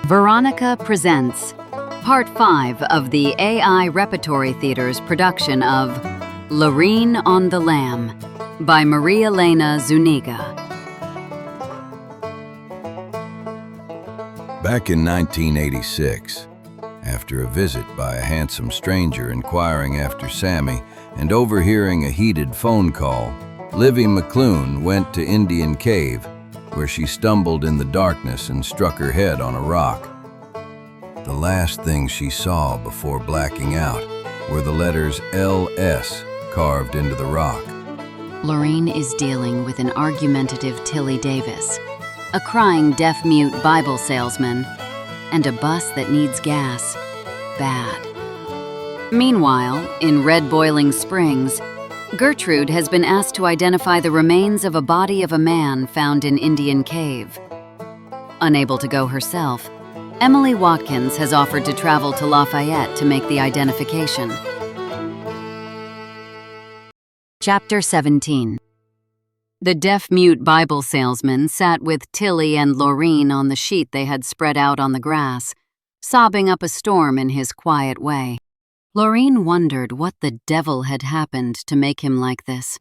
Veronica presents Part 5 of the AI Repertory Theater's production of Loreen on the Lam by Maria Elena Zuniga. Back in 1986, after a visit by a handsome stranger inquiring after Sammy and overhearing a heated phone call, Livy McClune went to Indian Cave, where she stumbled in the darkness and struck her head on a rock. The last thing she saw before blacking out were the letters LS carved into the rock. Loreen is dealing with an argumentative Tilly Davis, a crying deaf-mute Bible salesman, and a bus that needs gas bad. Meanwhile, in Red Boiling Springs, Gertrude has been asked to identify the remains of a body of a man found in Indian Cave. Unable to go herself, Emily Watkins has offered to travel to Lafayette to make the identification. Chapter 17. The deaf-mute Bible salesman sat with Tilly and Loreen on the sheet they had spread out on the grass, sobbing up a storm in his quiet way. Loreen wondered what the devil had happened to make him like this.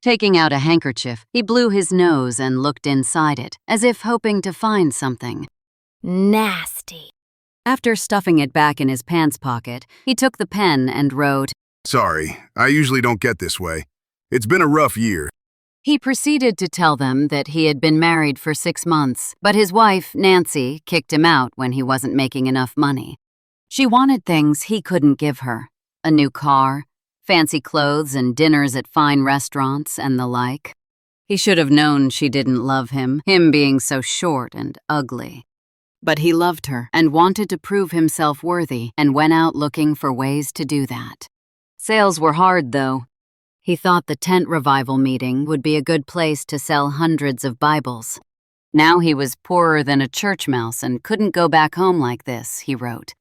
Taking out a handkerchief, he blew his nose and looked inside it, as if hoping to find something. Nasty. After stuffing it back in his pants pocket, he took the pen and wrote, "Sorry, I usually don't get this way. It's been a rough year." He proceeded to tell them that he had been married for 6 months, but his wife, Nancy, kicked him out when he wasn't making enough money. She wanted things he couldn't give her: a new car, fancy clothes and dinners at fine restaurants, and the like. He should have known she didn't love him being so short and ugly. But he loved her and wanted to prove himself worthy and went out looking for ways to do that. Sales were hard, though. He thought the tent revival meeting would be a good place to sell hundreds of Bibles. Now he was poorer than a church mouse and couldn't go back home like this, he wrote.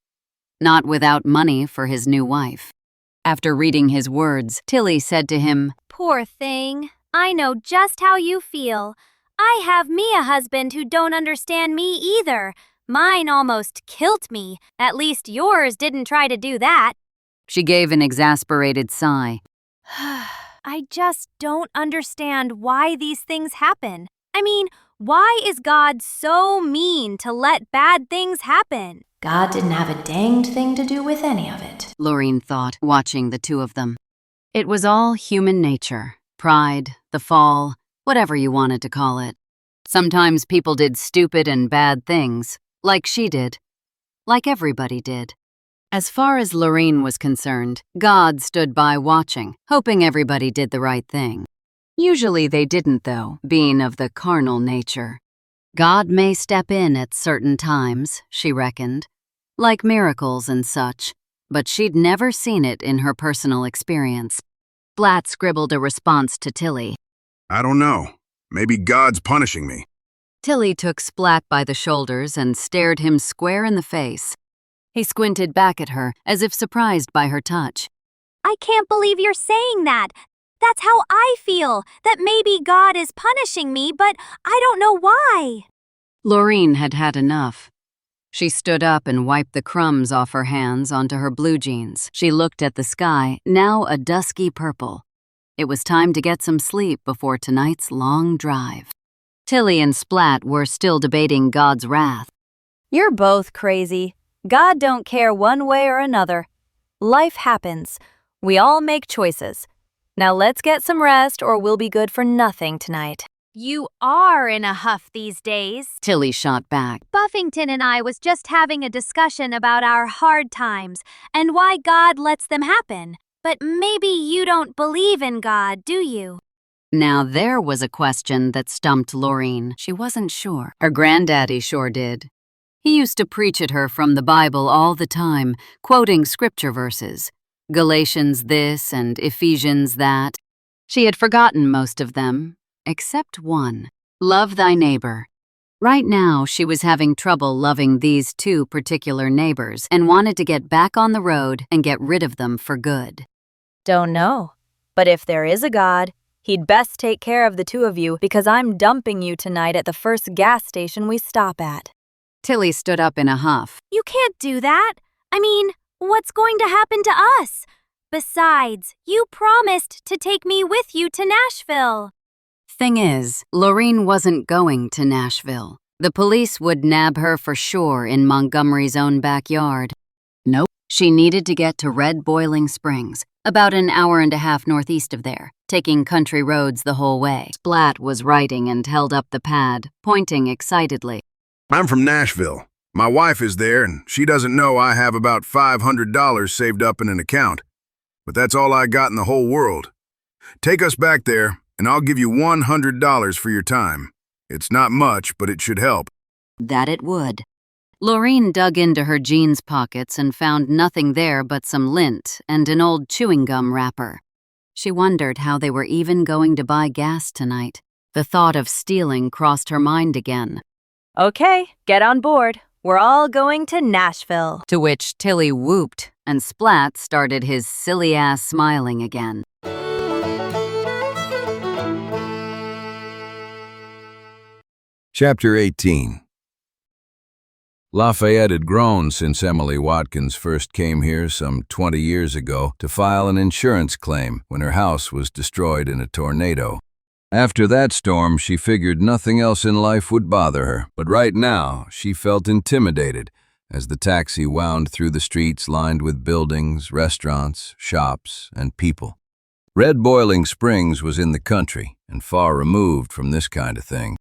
Not without money for his new wife. After reading his words, Tilly said to him, Poor thing. I know just how you feel. I have me a husband who don't understand me either. Mine almost killed me. At least yours didn't try to do that. She gave an exasperated sigh. I just don't understand why these things happen. I mean, why is God so mean to let bad things happen? God didn't have a danged thing to do with any of it, Loreen thought, watching the two of them. It was all human nature, pride, the fall, whatever you wanted to call it. Sometimes people did stupid and bad things, like she did, like everybody did. As far as Loreen was concerned, God stood by watching, hoping everybody did the right thing. Usually they didn't, though, being of the carnal nature. God may step in at certain times, she reckoned, like miracles and such, but she'd never seen it in her personal experience. Blatt scribbled a response to Tilly. I don't know. Maybe God's punishing me. Tilly took Splat by the shoulders and stared him square in the face. He squinted back at her, as if surprised by her touch. I can't believe you're saying that. That's how I feel, that maybe God is punishing me, but I don't know why. Loreen had had enough. She stood up and wiped the crumbs off her hands onto her blue jeans. She looked at the sky, now a dusky purple. It was time to get some sleep before tonight's long drive. Tilly and Splat were still debating God's wrath. You're both crazy. God don't care one way or another. Life happens. We all make choices. Now let's get some rest or we'll be good for nothing tonight. You are in a huff these days. Tilly shot back. Buffington and I was just having a discussion about our hard times and why God lets them happen. But maybe you don't believe in God, do you? Now there was a question that stumped Loreen. She wasn't sure. Her granddaddy sure did. He used to preach at her from the Bible all the time, quoting scripture verses. Galatians this and Ephesians that. She had forgotten most of them, except one. Love thy neighbor. Right now, she was having trouble loving these two particular neighbors and wanted to get back on the road and get rid of them for good. Don't know. But if there is a God, he'd best take care of the two of you because I'm dumping you tonight at the first gas station we stop at. Tilly stood up in a huff. You can't do that. I mean, what's going to happen to us? Besides, you promised to take me with you to Nashville. Thing is, Loreen wasn't going to Nashville. The police would nab her for sure in Montgomery's own backyard. Nope. She needed to get to Red Boiling Springs, about an hour and a half northeast of there, taking country roads the whole way. Splat was writing and held up the pad, pointing excitedly. I'm from Nashville. My wife is there, and she doesn't know I have about $500 saved up in an account. But that's all I got in the whole world. Take us back there, and I'll give you $100 for your time. It's not much, but it should help. That it would. Loreen dug into her jeans pockets and found nothing there but some lint and an old chewing gum wrapper. She wondered how they were even going to buy gas tonight. The thought of stealing crossed her mind again. Okay, get on board. We're all going to Nashville. To which Tilly whooped, and Splat started his silly-ass smiling again. Chapter 18. Lafayette had grown since Emily Watkins first came here some 20 years ago to file an insurance claim when her house was destroyed in a tornado. After that storm, she figured nothing else in life would bother her, but right now she felt intimidated as the taxi wound through the streets lined with buildings, restaurants, shops, and people. Red Boiling Springs was in the country and far removed from this kind of thing.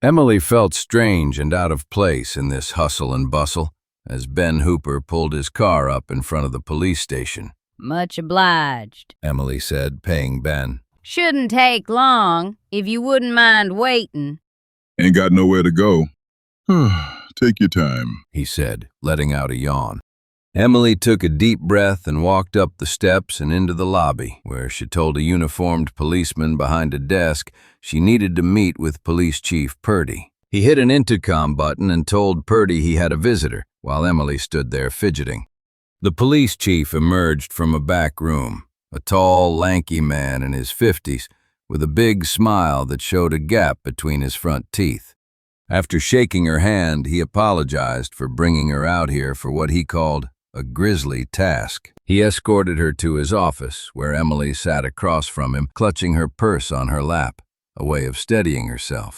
Emily felt strange and out of place in this hustle and bustle as Ben Hooper pulled his car up in front of the police station. Much obliged, Emily said, paying Ben. Shouldn't take long, if you wouldn't mind waiting. Ain't got nowhere to go. Take your time, he said, letting out a yawn. Emily took a deep breath and walked up the steps and into the lobby, where she told a uniformed policeman behind a desk she needed to meet with Police Chief Purdy. He hit an intercom button and told Purdy he had a visitor, while Emily stood there fidgeting. The police chief emerged from a back room, a tall, lanky man in his 50s, with a big smile that showed a gap between his front teeth. After shaking her hand, he apologized for bringing her out here for what he called a grisly task. He escorted her to his office, where Emily sat across from him, clutching her purse on her lap, a way of steadying herself.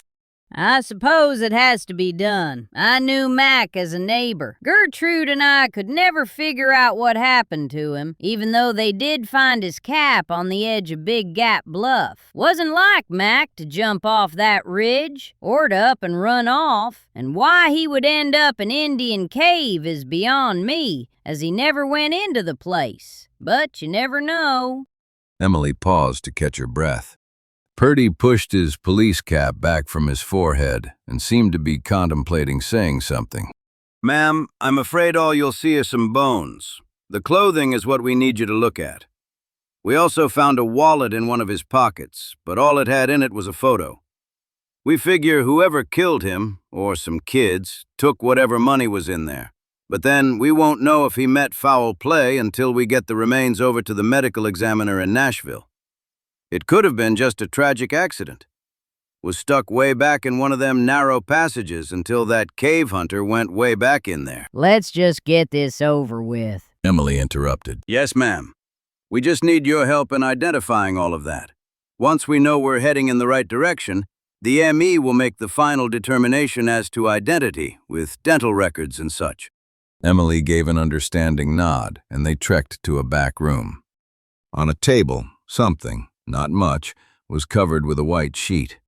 I suppose it has to be done. I knew Mac as a neighbor. Gertrude and I could never figure out what happened to him, even though they did find his cap on the edge of Big Gap Bluff. Wasn't like Mac to jump off that ridge, or to up and run off, and why he would end up in Indian Cave is beyond me, as he never went into the place. But you never know. Emily paused to catch her breath. Purdy pushed his police cap back from his forehead and seemed to be contemplating saying something. Ma'am, I'm afraid all you'll see are some bones. The clothing is what we need you to look at. We also found a wallet in one of his pockets, but all it had in it was a photo. We figure whoever killed him, or some kids, took whatever money was in there. But then we won't know if he met foul play until we get the remains over to the medical examiner in Nashville. It could have been just a tragic accident. Was stuck way back in one of them narrow passages until that cave hunter went way back in there. Let's just get this over with. Emily interrupted. Yes, ma'am. We just need your help in identifying all of that. Once we know we're heading in the right direction, the ME will make the final determination as to identity, with dental records and such. Emily gave an understanding nod, and they trekked to a back room. On a table, something, not much, was covered with a white sheet.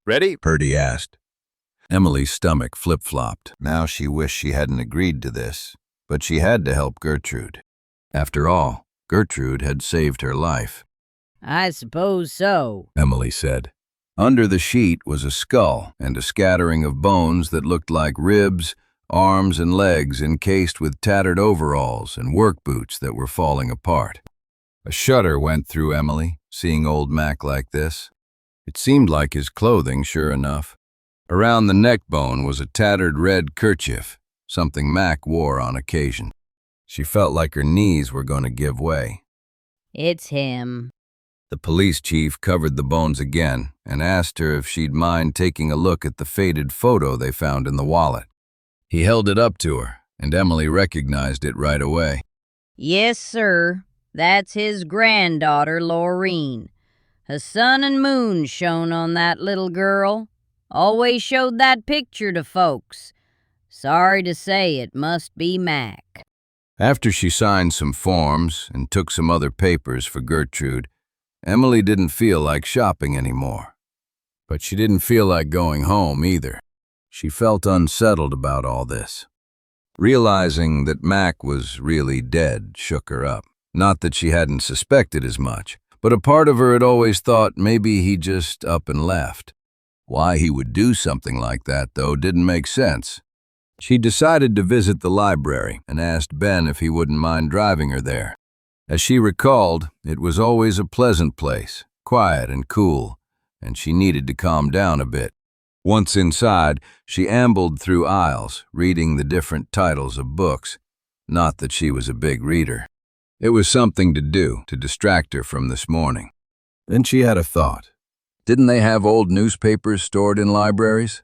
Ready? Purdy asked. Emily's stomach flip-flopped. Now she wished she hadn't agreed to this, but she had to help Gertrude. After all, Gertrude had saved her life. I suppose so, Emily said. Under the sheet was a skull and a scattering of bones that looked like ribs, arms, and legs encased with tattered overalls and work boots that were falling apart. A shudder went through Emily, seeing old Mac like this. It seemed like his clothing, sure enough. Around the neck bone was a tattered red kerchief, something Mac wore on occasion. She felt like her knees were going to give way. It's him. The police chief covered the bones again and asked her if she'd mind taking a look at the faded photo they found in the wallet. He held it up to her, and Emily recognized it right away. Yes, sir. That's his granddaughter, Loreen. A sun and moon shone on that little girl. Always showed that picture to folks. Sorry to say it must be Mac. After she signed some forms and took some other papers for Gertrude, Emily didn't feel like shopping anymore. But she didn't feel like going home either. She felt unsettled about all this. Realizing that Mac was really dead shook her up. Not that she hadn't suspected as much, but a part of her had always thought maybe he just up and left. Why he would do something like that, though, didn't make sense. She decided to visit the library and asked Ben if he wouldn't mind driving her there. As she recalled, it was always a pleasant place, quiet and cool, and she needed to calm down a bit. Once inside, she ambled through aisles, reading the different titles of books. Not that she was a big reader. It was something to do to distract her from this morning. Then she had a thought. Didn't they have old newspapers stored in libraries?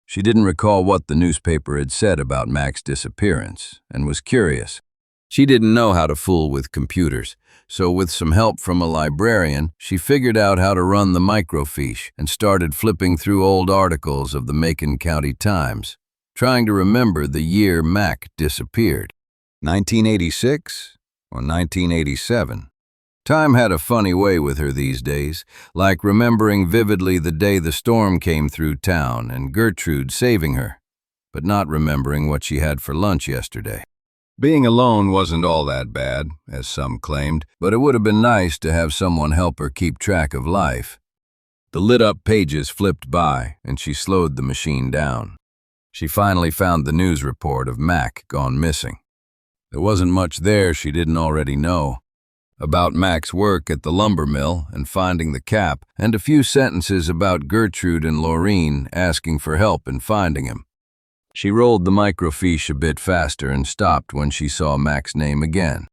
She didn't recall what the newspaper had said about Mac's disappearance, and was curious. She didn't know how to fool with computers, so with some help from a librarian, she figured out how to run the microfiche and started flipping through old articles of the Macon County Times, trying to remember the year Mac disappeared. 1986 or 1987? Time had a funny way with her these days, like remembering vividly the day the storm came through town and Gertrude saving her, but not remembering what she had for lunch yesterday. Being alone wasn't all that bad, as some claimed, but it would have been nice to have someone help her keep track of life. The lit-up pages flipped by, and she slowed the machine down. She finally found the news report of Mac gone missing. There wasn't much there she didn't already know. About Mac's work at the lumber mill and finding the cap, and a few sentences about Gertrude and Loreen asking for help in finding him. She rolled the microfiche a bit faster and stopped when she saw Mac's name again.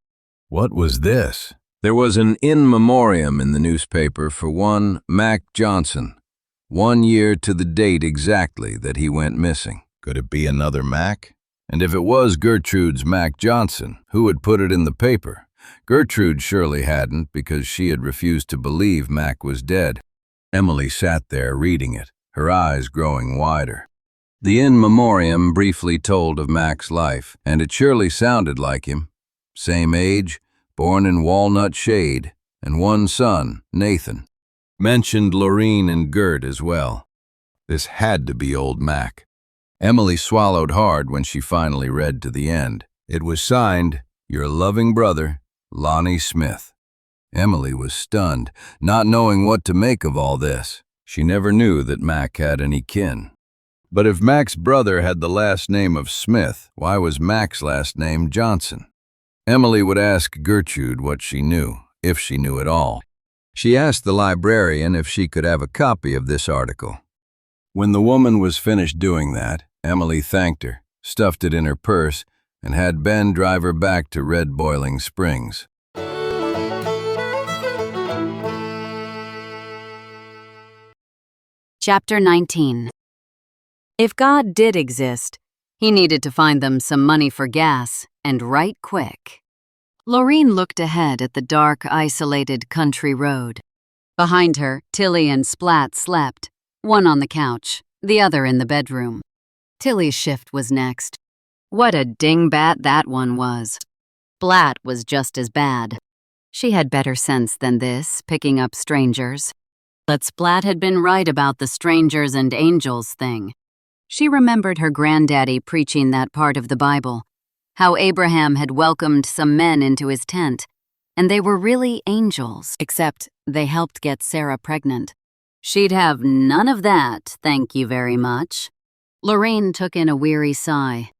What was this? There was an in memoriam in the newspaper for one Mac Johnson, 1 year to the date exactly that he went missing. Could it be another Mac? And if it was Gertrude's Mac Johnson, who had put it in the paper? Gertrude surely hadn't, because she had refused to believe Mac was dead. Emily sat there reading it, her eyes growing wider. The in memoriam briefly told of Mac's life, and it surely sounded like him. Same age, born in Walnut Shade, and one son, Nathan. Mentioned Loreen and Gert as well. This had to be old Mac. Emily swallowed hard when she finally read to the end. It was signed, "Your loving brother, Lonnie Smith." Emily was stunned, not knowing what to make of all this. She never knew that Mac had any kin. But if Mac's brother had the last name of Smith, why was Mac's last name Johnson? Emily would ask Gertrude what she knew, if she knew at all. She asked the librarian if she could have a copy of this article. When the woman was finished doing that, Emily thanked her, stuffed it in her purse, and had Ben drive her back to Red Boiling Springs. Chapter 19. If God did exist, he needed to find them some money for gas, and right quick. Loreen looked ahead at the dark, isolated country road. Behind her, Tilly and Splat slept, one on the couch, the other in the bedroom. Tilly's shift was next. What a dingbat that one was. Splat was just as bad. She had better sense than this, picking up strangers. But Splat had been right about the strangers and angels thing. She remembered her granddaddy preaching that part of the Bible, how Abraham had welcomed some men into his tent, and they were really angels, except they helped get Sarah pregnant. She'd have none of that, thank you very much. Loreen took in a weary sigh.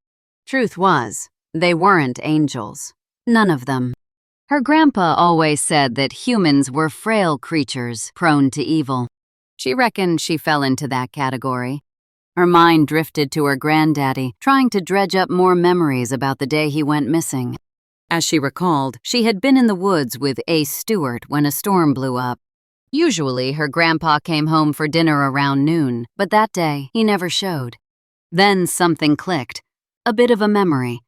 Truth was, they weren't angels. None of them. Her grandpa always said that humans were frail creatures prone to evil. She reckoned she fell into that category. Her mind drifted to her granddaddy, trying to dredge up more memories about the day he went missing. As she recalled, she had been in the woods with Ace Stewart when a storm blew up. Usually, her grandpa came home for dinner around noon, but that day, he never showed. Then something clicked. a bit of a memory,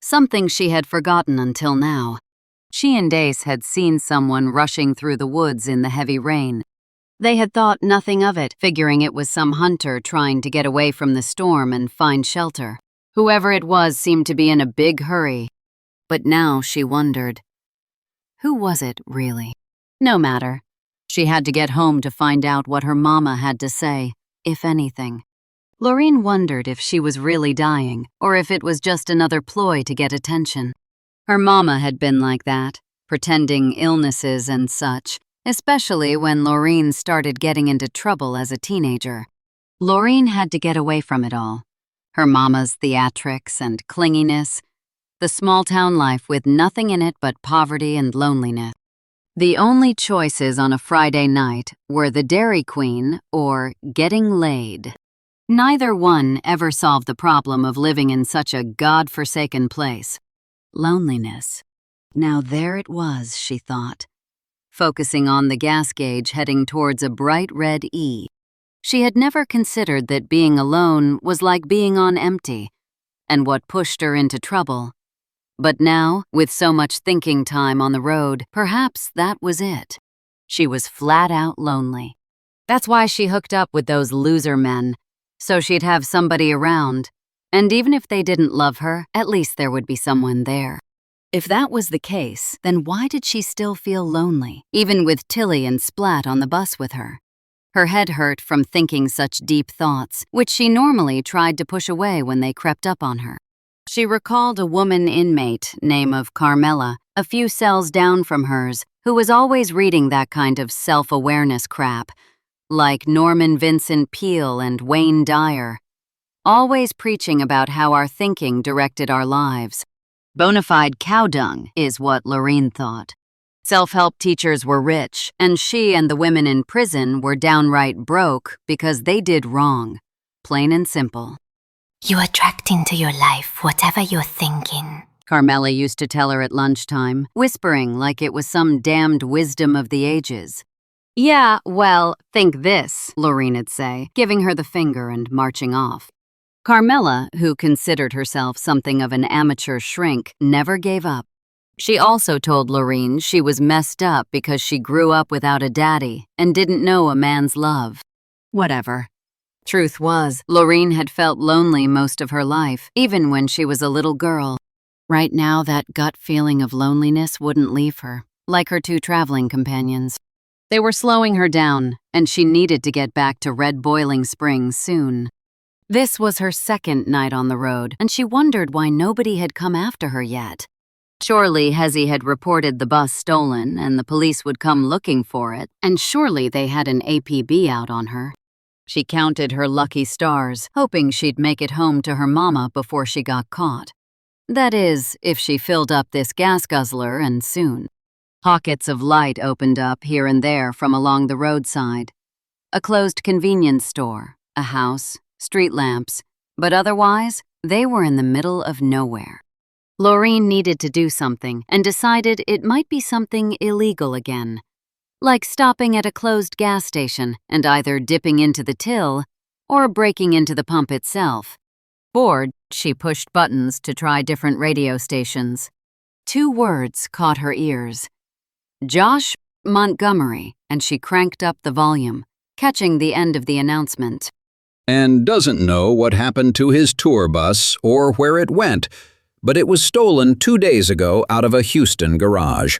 something she had forgotten until now. She and Ace had seen someone rushing through the woods in the heavy rain. They had thought nothing of it, figuring it was some hunter trying to get away from the storm and find shelter. Whoever it was seemed to be in a big hurry. But now she wondered, who was it, really? No matter. She had to get home to find out what her mama had to say, if anything. Loreen wondered if she was really dying, or if it was just another ploy to get attention. Her mama had been like that, pretending illnesses and such, especially when Loreen started getting into trouble as a teenager. Loreen had to get away from it all. Her mama's theatrics and clinginess, the small-town life with nothing in it but poverty and loneliness. The only choices on a Friday night were the Dairy Queen or getting laid. Neither one ever solved the problem of living in such a God-forsaken place. Loneliness. Now there it was, she thought, focusing on the gas gauge heading towards a bright red E. She had never considered that being alone was like being on empty, and what pushed her into trouble. But now, with so much thinking time on the road, perhaps that was it. She was flat out lonely. That's why she hooked up with those loser men, so she'd have somebody around, and even if they didn't love her, at least there would be someone there. If that was the case, then why did she still feel lonely, even with Tilly and Splat on the bus with her? Her head hurt from thinking such deep thoughts, which she normally tried to push away when they crept up on her. She recalled a woman inmate, name of Carmela, a few cells down from hers, who was always reading that kind of self-awareness crap, like Norman Vincent Peale and Wayne Dyer, always preaching about how our thinking directed our lives. Bonafide cow dung is what Loreen thought. Self-help teachers were rich, and she and the women in prison were downright broke because they did wrong. Plain and simple. You attract into your life whatever you're thinking, Carmela used to tell her at lunchtime, whispering like it was some damned wisdom of the ages. Yeah, well, think this, Loreen'd say, giving her the finger and marching off. Carmela, who considered herself something of an amateur shrink, never gave up. She also told Loreen she was messed up because she grew up without a daddy and didn't know a man's love. Whatever. Truth was, Loreen had felt lonely most of her life, even when she was a little girl. Right now, that gut feeling of loneliness wouldn't leave her, like her two traveling companions. They were slowing her down, and she needed to get back to Red Boiling Springs soon. This was her second night on the road, and she wondered why nobody had come after her yet. Surely Hezzy had reported the bus stolen, and the police would come looking for it, and surely they had an APB out on her. She counted her lucky stars, hoping she'd make it home to her mama before she got caught. That is, if she filled up this gas guzzler, and soon. Pockets of light opened up here and there from along the roadside. A closed convenience store, a house, street lamps, but otherwise, they were in the middle of nowhere. Loreen needed to do something and decided it might be something illegal again, like stopping at a closed gas station and either dipping into the till or breaking into the pump itself. Bored, she pushed buttons to try different radio stations. 2 words caught her ears. Josh Montgomery, and she cranked up the volume, catching the end of the announcement. And doesn't know what happened to his tour bus or where it went, but it was stolen 2 days ago out of a Houston garage.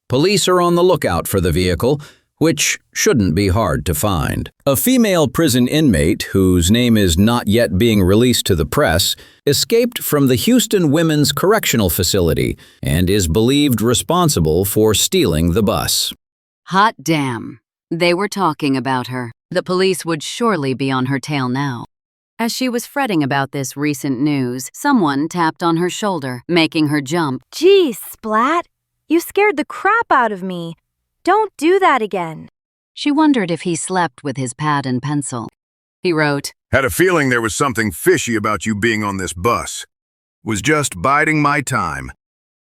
Police are on the lookout for the vehicle, which shouldn't be hard to find. A female prison inmate, whose name is not yet being released to the press, escaped from the Houston Women's Correctional Facility and is believed responsible for stealing the bus. Hot damn. They were talking about her. The police would surely be on her tail now. As she was fretting about this recent news, someone tapped on her shoulder, making her jump. Geez, Splat, you scared the crap out of me. Don't do that again. She wondered if he slept with his pad and pencil. He wrote, Had a feeling there was something fishy about you being on this bus. Was just biding my time.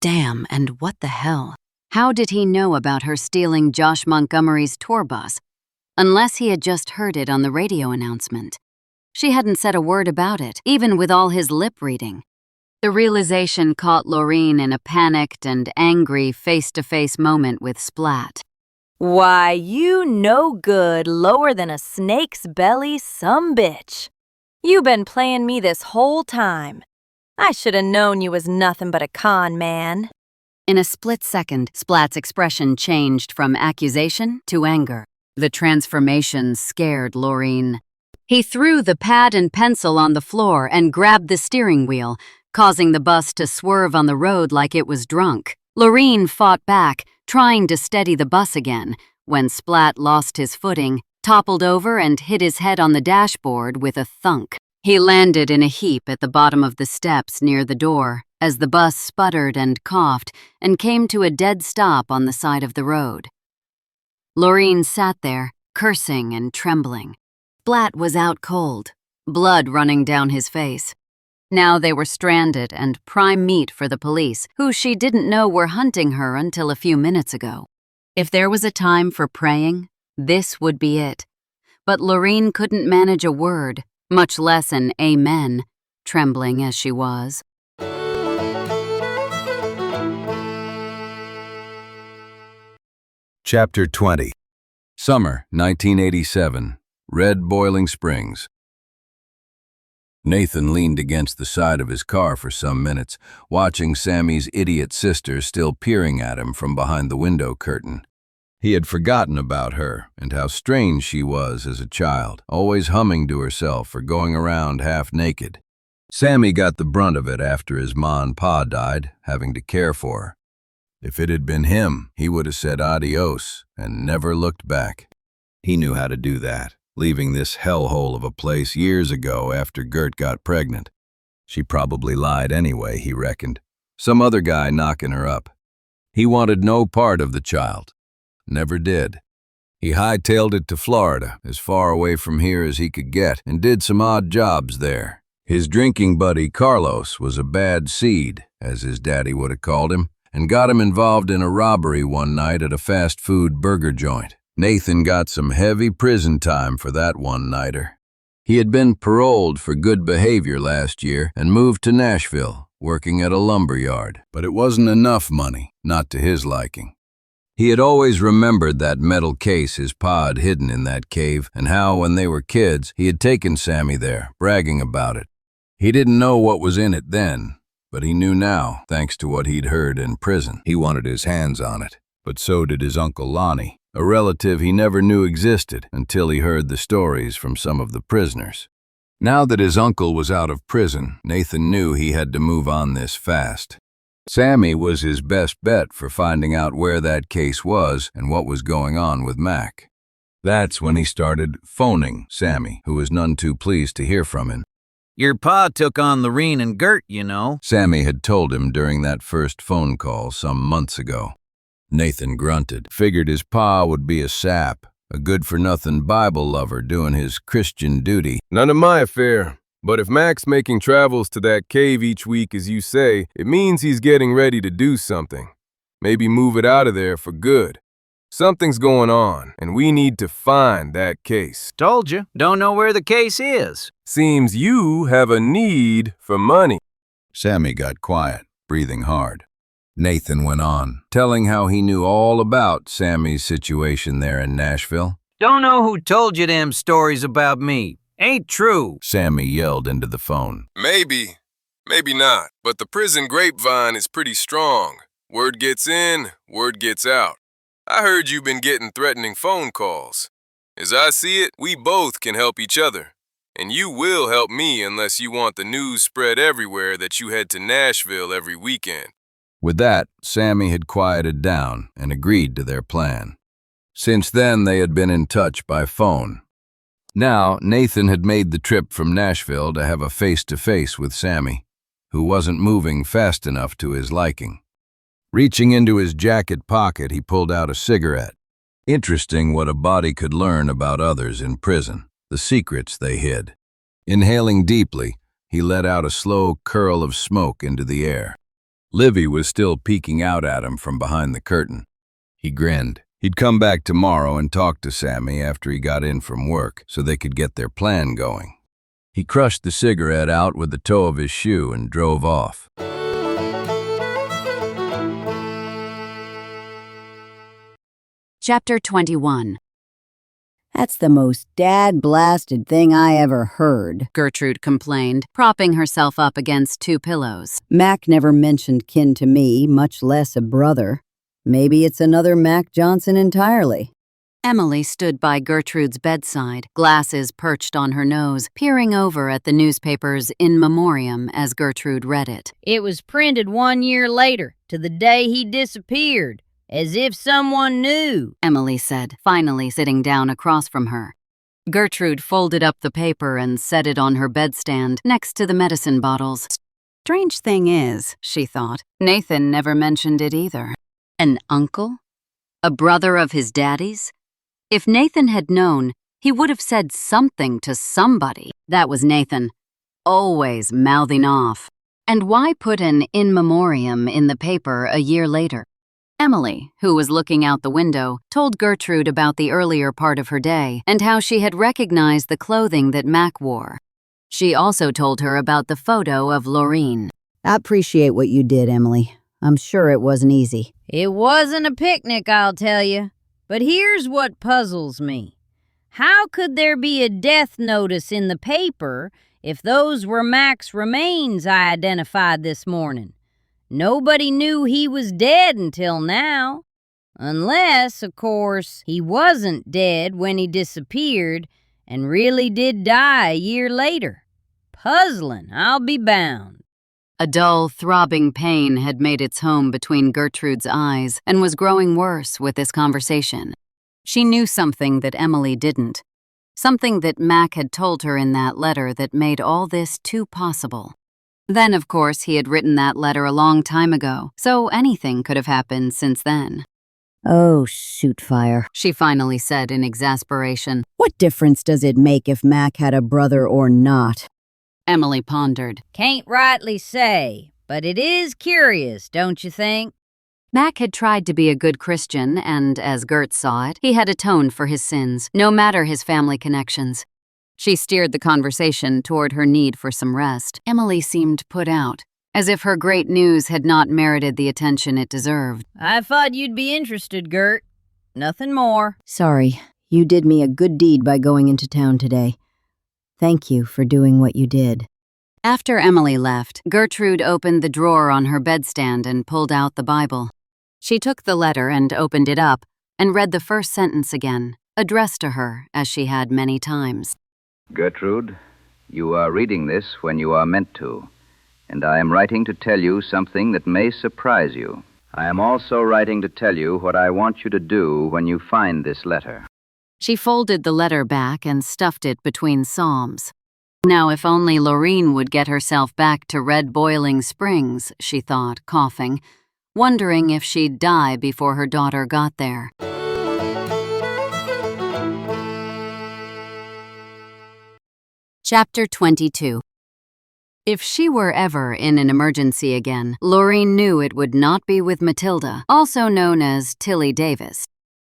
Damn, and what the hell? How did he know about her stealing Josh Montgomery's tour bus? Unless he had just heard it on the radio announcement. She hadn't said a word about it, even with all his lip reading. The realization caught Loreen in a panicked and angry face-to-face moment with Splat. Why, you no good, lower than a snake's belly sumbitch. You been playing me this whole time. I should have known you was nothing but a con man. In a split second, Splat's expression changed from accusation to anger. The transformation scared Loreen. He threw the pad and pencil on the floor and grabbed the steering wheel, causing the bus to swerve on the road like it was drunk. Loreen fought back, trying to steady the bus again, when Splat lost his footing, toppled over and hit his head on the dashboard with a thunk. He landed in a heap at the bottom of the steps near the door, as the bus sputtered and coughed and came to a dead stop on the side of the road. Loreen sat there, cursing and trembling. Splat was out cold, blood running down his face. Now they were stranded and prime meat for the police, who she didn't know were hunting her until a few minutes ago. If there was a time for praying, this would be it. But Loreen couldn't manage a word, much less an amen, trembling as she was. Chapter 20. Summer, 1987. Red Boiling Springs. Nathan leaned against the side of his car for some minutes, watching Sammy's idiot sister still peering at him from behind the window curtain. He had forgotten about her and how strange she was as a child, always humming to herself or going around half naked. Sammy got the brunt of it after his ma and pa died, having to care for her. If it had been him, he would have said adios and never looked back. He knew how to do that, leaving this hellhole of a place years ago after Gert got pregnant. She probably lied anyway, he reckoned. Some other guy knocking her up. He wanted no part of the child. Never did. He hightailed it to Florida, as far away from here as he could get, and did some odd jobs there. His drinking buddy Carlos was a bad seed, as his daddy would have called him, and got him involved in a robbery one night at a fast food burger joint. Nathan got some heavy prison time for that one-nighter. He had been paroled for good behavior last year and moved to Nashville, working at a lumber yard. But it wasn't enough money, not to his liking. He had always remembered that metal case his pa had hidden in that cave, and how, when they were kids, he had taken Sammy there, bragging about it. He didn't know what was in it then, but he knew now, thanks to what he'd heard in prison. He wanted his hands on it, but so did his Uncle Lonnie, a relative he never knew existed until he heard the stories from some of the prisoners. Now that his uncle was out of prison, Nathan knew he had to move on this fast. Sammy was his best bet for finding out where that case was and what was going on with Mac. That's when he started phoning Sammy, who was none too pleased to hear from him. Your pa took on Loreen and Gert, you know. Sammy had told him during that first phone call some months ago. Nathan grunted, figured his pa would be a sap, a good-for-nothing Bible lover doing his Christian duty. None of my affair. But if Mac's making travels to that cave each week, as you say, it means he's getting ready to do something. Maybe move it out of there for good. Something's going on, and we need to find that case. Told you, don't know where the case is. Seems you have a need for money. Sammy got quiet, breathing hard. Nathan went on, telling how he knew all about Sammy's situation there in Nashville. Don't know who told you them stories about me. Ain't true. Sammy yelled into the phone. Maybe, maybe not, but the prison grapevine is pretty strong. Word gets in, word gets out. I heard you've been getting threatening phone calls. As I see it, we both can help each other. And you will help me unless you want the news spread everywhere that you head to Nashville every weekend. With that, Sammy had quieted down and agreed to their plan. Since then, they had been in touch by phone. Now, Nathan had made the trip from Nashville to have a face-to-face with Sammy, who wasn't moving fast enough to his liking. Reaching into his jacket pocket, he pulled out a cigarette. Interesting what a body could learn about others in prison, the secrets they hid. Inhaling deeply, he let out a slow curl of smoke into the air. Livy was still peeking out at him from behind the curtain. He grinned. He'd come back tomorrow and talk to Sammy after he got in from work so they could get their plan going. He crushed the cigarette out with the toe of his shoe and drove off. Chapter 21. That's the most dad-blasted thing I ever heard, Gertrude complained, propping herself up against two pillows. Mac never mentioned kin to me, much less a brother. Maybe it's another Mac Johnson entirely. Emily stood by Gertrude's bedside, glasses perched on her nose, peering over at the newspaper's in memoriam as Gertrude read it. It was printed 1 year later, to the day he disappeared, as if someone knew, Emily said, finally sitting down across from her. Gertrude folded up the paper and set it on her bedstand next to the medicine bottles. Strange thing is, she thought, Nathan never mentioned it either. An uncle? A brother of his daddy's? If Nathan had known, he would have said something to somebody. That was Nathan, always mouthing off. And why put an in memoriam in the paper a year later? Emily, who was looking out the window, told Gertrude about the earlier part of her day and how she had recognized the clothing that Mac wore. She also told her about the photo of Loreen. I appreciate what you did, Emily. I'm sure it wasn't easy. It wasn't a picnic, I'll tell you. But here's what puzzles me. How could there be a death notice in the paper if those were Mac's remains I identified this morning? Nobody knew he was dead until now. Unless, of course, he wasn't dead when he disappeared and really did die a year later. Puzzling, I'll be bound. A dull, throbbing pain had made its home between Gertrude's eyes and was growing worse with this conversation. She knew something that Emily didn't. Something that Mac had told her in that letter that made all this too possible. Then, of course, he had written that letter a long time ago, so anything could have happened since then. Oh, shoot fire, She finally said in exasperation. What difference does it make if Mac had a brother or not? Emily pondered. Can't rightly say, but it is curious, don't you think? Mac had tried to be a good Christian, and as Gert saw it, he had atoned for his sins, no matter his family connections. She steered the conversation toward her need for some rest. Emily seemed put out, as if her great news had not merited the attention it deserved. I thought you'd be interested, Gert. Nothing more. Sorry, you did me a good deed by going into town today. Thank you for doing what you did. After Emily left, Gertrude opened the drawer on her bedstand and pulled out the Bible. She took the letter and opened it up and read the first sentence again, addressed to her as she had many times. Gertrude, you are reading this when you are meant to, and I am writing to tell you something that may surprise you. I am also writing to tell you what I want you to do when you find this letter. She folded the letter back and stuffed it between psalms. Now, if only Loreen would get herself back to Red Boiling Springs, she thought, coughing, wondering if she'd die before her daughter got there. Chapter 22. If she were ever in an emergency again, Loreen knew it would not be with Matilda, also known as Tilly Davis.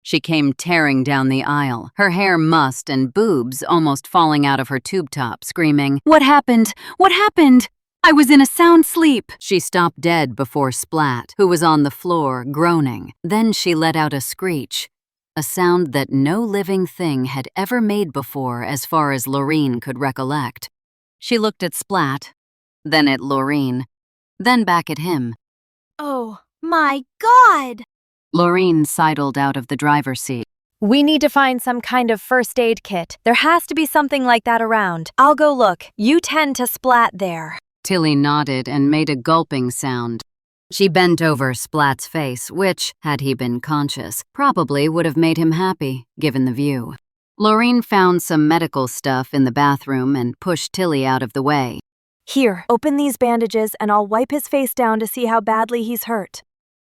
She came tearing down the aisle, her hair mussed and boobs almost falling out of her tube top, screaming, "What happened? What happened? I was in a sound sleep." She stopped dead before Splat, who was on the floor, groaning. Then she let out a screech, a sound that no living thing had ever made before as far as Loreen could recollect. She looked at Splat, then at Loreen, then back at him. Oh, my God! Loreen sidled out of the driver's seat. We need to find some kind of first aid kit. There has to be something like that around. I'll go look. You tend to Splat there. Tilly nodded and made a gulping sound. She bent over Splat's face, which, had he been conscious, probably would have made him happy, given the view. Loreen found some medical stuff in the bathroom and pushed Tilly out of the way. Here, open these bandages and I'll wipe his face down to see how badly he's hurt.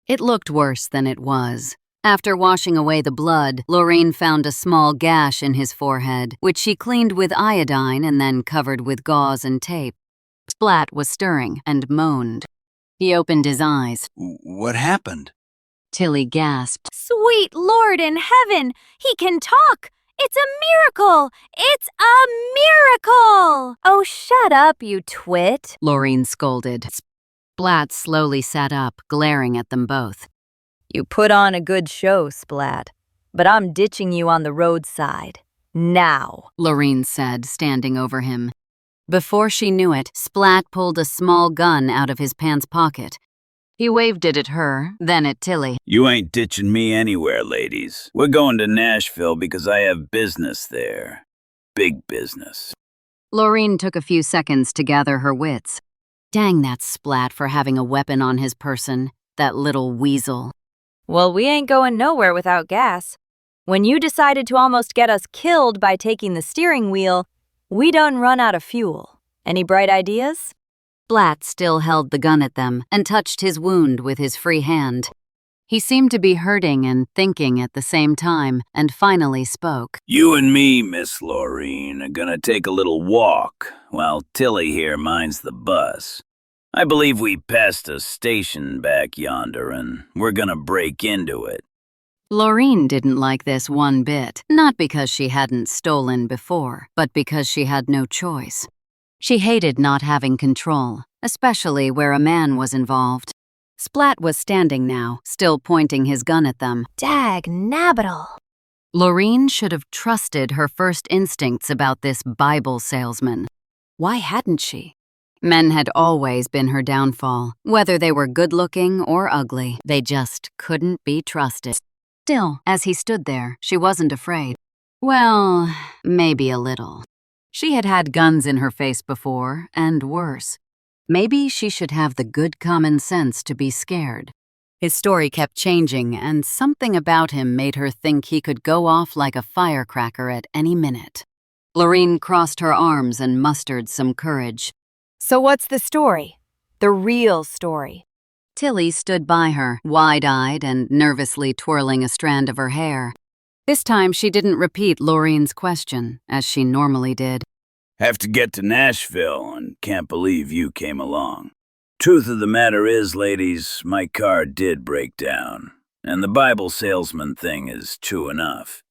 It looked worse than it was. After washing away the blood, Loreen found a small gash in his forehead, which she cleaned with iodine and then covered with gauze and tape. Splat was stirring and moaned. He opened his eyes. What happened? Tilly gasped. Sweet Lord in heaven! He can talk! It's a miracle! It's a miracle! Oh, Oh, shut up, you twit. Loreen scolded. Splat slowly sat up, glaring at them both. You put on a good show, Splat, but I'm ditching you on the roadside. Now. Loreen said, standing over him. Before she knew it, Splat pulled a small gun out of his pants pocket. He waved it at her, then at Tilly. You ain't ditching me anywhere, ladies. We're going to Nashville because I have business there. Big business. Loreen took a few seconds to gather her wits. Dang that Splat for having a weapon on his person, that little weasel. Well, we ain't going nowhere without gas. When you decided to almost get us killed by taking the steering wheel, we done run out of fuel. Any bright ideas? Splat still held the gun at them and touched his wound with his free hand. He seemed to be hurting and thinking at the same time, and finally spoke. You and me, Miss Loreen, are gonna take a little walk, while Tilly here minds the bus. I believe we passed a station back yonder, and we're gonna break into it. Loreen didn't like this one bit, not because she hadn't stolen before, but because she had no choice. She hated not having control, especially where a man was involved. Splat was standing now, still pointing his gun at them. Dag nabbit. Loreen should have trusted her first instincts about this Bible salesman. Why hadn't she? Men had always been her downfall. Whether they were good-looking or ugly, they just couldn't be trusted. Still, as he stood there, she wasn't afraid. Well, maybe a little. She had had guns in her face before, and worse. Maybe she should have the good common sense to be scared. His story kept changing, and something about him made her think he could go off like a firecracker at any minute. Loreen crossed her arms and mustered some courage. So what's the story? The real story. Tilly stood by her, wide-eyed and nervously twirling a strand of her hair. This time she didn't repeat Loreen's question, as she normally did. Have to get to Nashville, and can't believe you came along. Truth of the matter is, ladies, my car did break down, and the Bible salesman thing is true enough.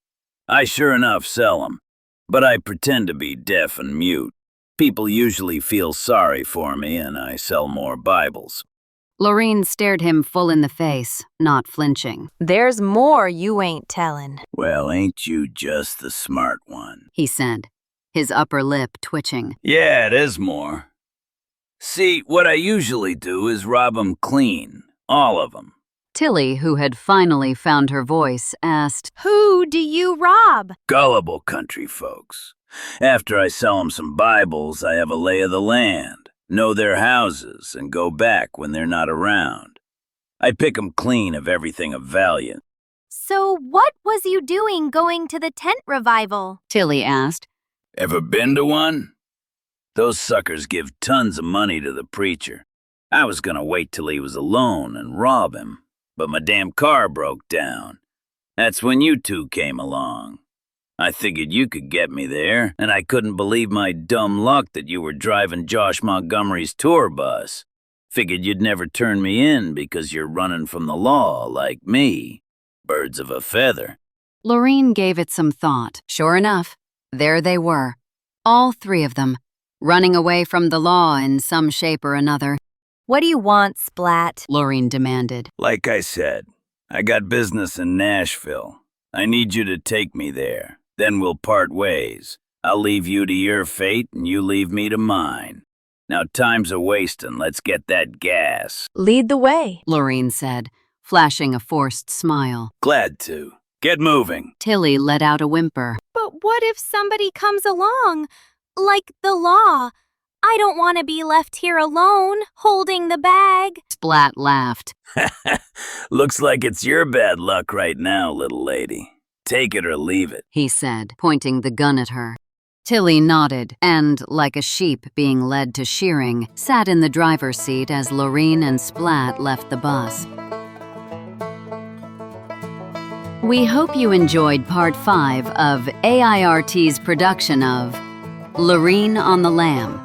I sure enough sell 'em, but I pretend to be deaf and mute. People usually feel sorry for me, and I sell more Bibles. Loreen stared him full in the face, not flinching. There's more you ain't tellin'. Well, ain't you just the smart one? He said, his upper lip twitching. Yeah, it is more. See, what I usually do is rob 'em clean, all of 'em. Tilly, who had finally found her voice, asked, Who do you rob? Gullible country folks. After I sell 'em some Bibles, I have a lay of the land, know their houses, and go back when they're not around. I pick 'em clean of everything of value. So what was you doing going to the tent revival? Tilly asked. Ever been to one? Those suckers give tons of money to the preacher. I was gonna wait till he was alone and rob him, but my damn car broke down. That's when you two came along. I figured you could get me there, and I couldn't believe my dumb luck that you were driving Josh Montgomery's tour bus. Figured you'd never turn me in because you're running from the law like me. Birds of a feather. Loreen gave it some thought. Sure enough, there they were, all three of them, running away from the law in some shape or another. What do you want, Splat? Loreen demanded. Like I said, I got business in Nashville. I need you to take me there. Then we'll part ways. I'll leave you to your fate, and you leave me to mine. Now time's a-wasting. Let's get that gas. Lead the way, Loreen said, flashing a forced smile. Glad to. Get moving. Tilly let out a whimper. But what if somebody comes along? Like the law. I don't want to be left here alone, holding the bag. Splat laughed. Looks like it's your bad luck right now, little lady. Take it or leave it, he said, pointing the gun at her. Tilly nodded and, like a sheep being led to shearing, sat in the driver's seat as Loreen and Splat left the bus. We hope you enjoyed part 5 of AIRT's production of Loreen on the Lam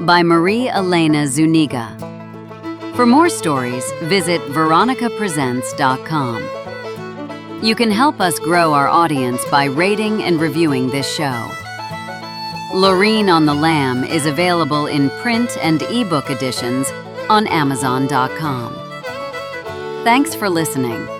by Marie Elena Zuniga. For more stories, visit veronicapresents.com. You can help us grow our audience by rating and reviewing this show. Loreen on the Lam is available in print and ebook editions on Amazon.com. Thanks for listening.